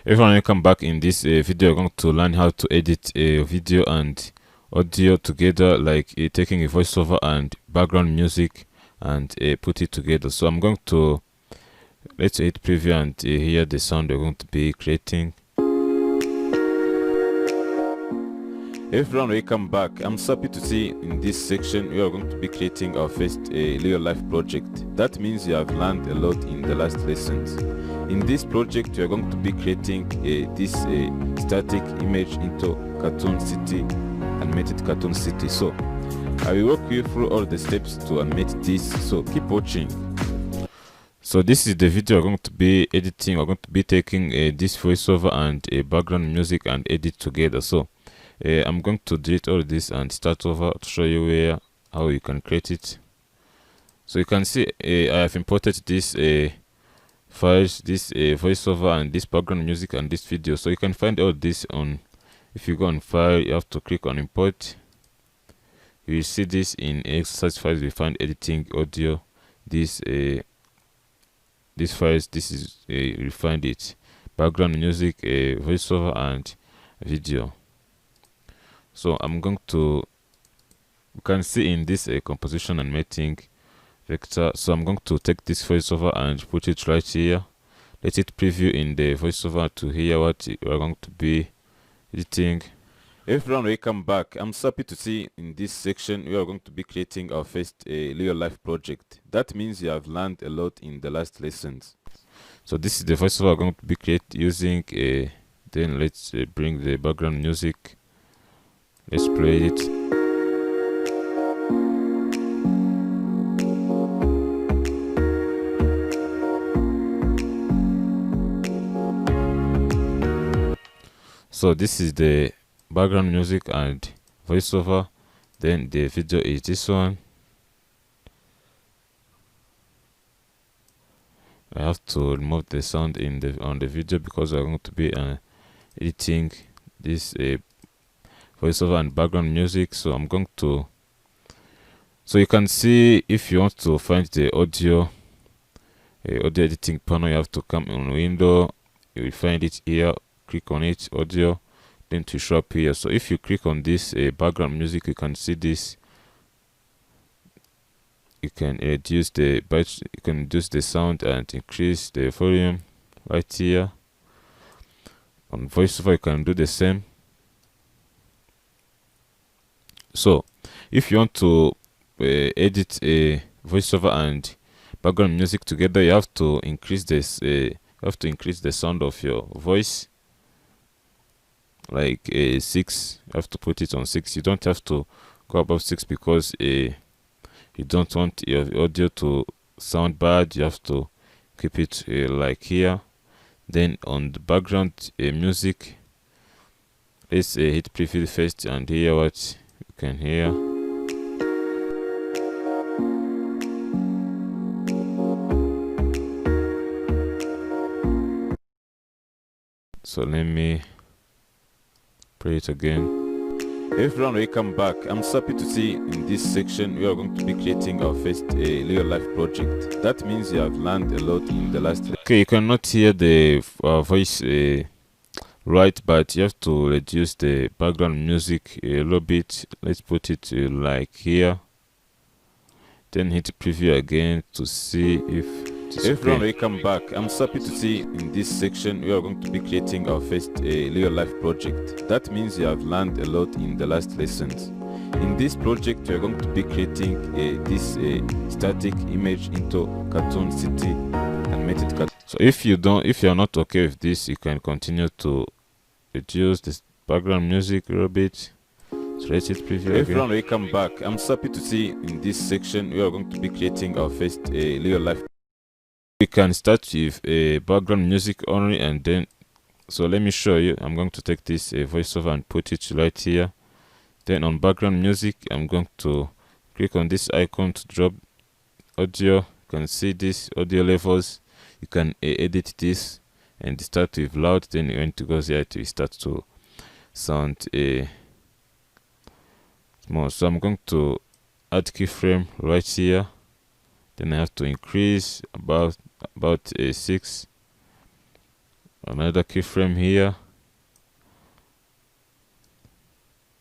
Everyone, welcome back. In this video, we're going to learn how to edit a video and audio together, like taking a voiceover and background music and put it together. So I'm going to let's hit preview and hear the sound we're going to be creating. Everyone, welcome back. I'm so happy to see in this section we are going to be creating our first real life project. That means you have learned a lot in the last lessons. In this project, we are going to be creating this static image into cartoon city, animated cartoon city. So I will walk you through all the steps to animate this, so keep watching. So this is the video we're going to be editing. We're going to be taking this voiceover and background music and edit together. So I'm going to delete all this and start over to show you how you can create it. So you can see I have imported this files, this voiceover and this background music and this video. So you can find all this on, if you go on file, you have to click on import. You will see this in exercise files. We find editing, audio, this these files. This is you find it, background music, voiceover and video. So I'm going to, you can see in this composition animating vector. So I'm going to take this voiceover and put it right here. Let it preview in the voiceover to hear what we are going to be editing. Everyone, welcome back. I'm so happy to see in this section we are going to be creating our first real life project. That means you have learned a lot in the last lessons. So this is the voiceover I'm going to be using. Then let's bring the background music. Let's play it. So this is the background music and voiceover. Then the video is this one. I have to remove the sound in the on the video because I'm going to be editing this voiceover and background music. So I'm going to, so you can see if you want to find the audio audio editing panel, you have to come on window. You will find it here. Click on it, audio, then to show up here. So if you click on this background music, you can see this. You can reduce the byte, you can reduce the sound and increase the volume right here. On voiceover, you can do the same. So if you want to edit a voiceover and background music together, you have to increase this. You have to increase the sound of your voice, like 6. You have to put it on 6. You don't have to go above 6 because you don't want your audio to sound bad. You have to keep it like here. Then on the background music, let's hit preview first and hear what you can hear. So let me play it again. Everyone, welcome back. I'm so happy to see in this section we are going to be creating our first real life project. That means you have learned a lot in the last. Okay, you cannot hear the voice right, but you have to reduce the background music a little bit. Let's put it like here. Then hit preview again to see if everyone, welcome back. I'm so happy to see in this section we are going to be creating our first real life project. That means you have learned a lot in the last lessons. In this project, we are going to be creating this static image into cartoon city, animated cartoon. So if you are not okay with this, you can continue to reduce this background music a little bit. So let's hit preview again. Everyone, welcome back. I'm so happy to see in this section we are going to be creating our first real life. We can start with a background music only, and then, so let me show you. I'm going to take this voiceover and put it right here. Then on background music, I'm going to click on this icon to drop audio. You can see this audio levels. You can edit this and start with loud. Then when it goes here, it will start to sound more. So I'm going to add keyframe right here. Then I have to increase about 6 another keyframe here,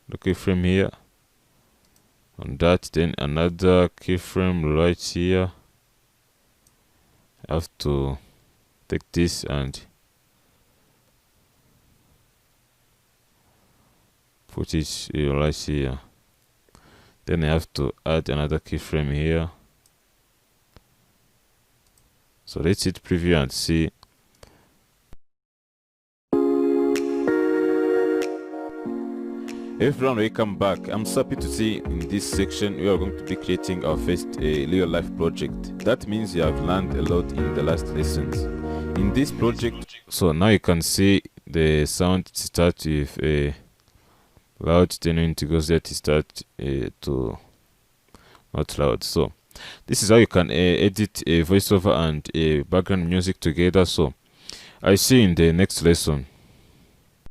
the keyframe here on that, then another keyframe right here. I have to take this and put it right here. Then I have to add another keyframe here. So let's hit preview and see. Everyone, welcome back. I'm so happy to see in this section we are going to be creating our first real life project. That means you have learned a lot in the last lessons. In this project, so now you can see the sound start with a loud, then when it goes there to start to not loud. So this is how you can edit a voiceover and a background music together. So I see you in the next lesson.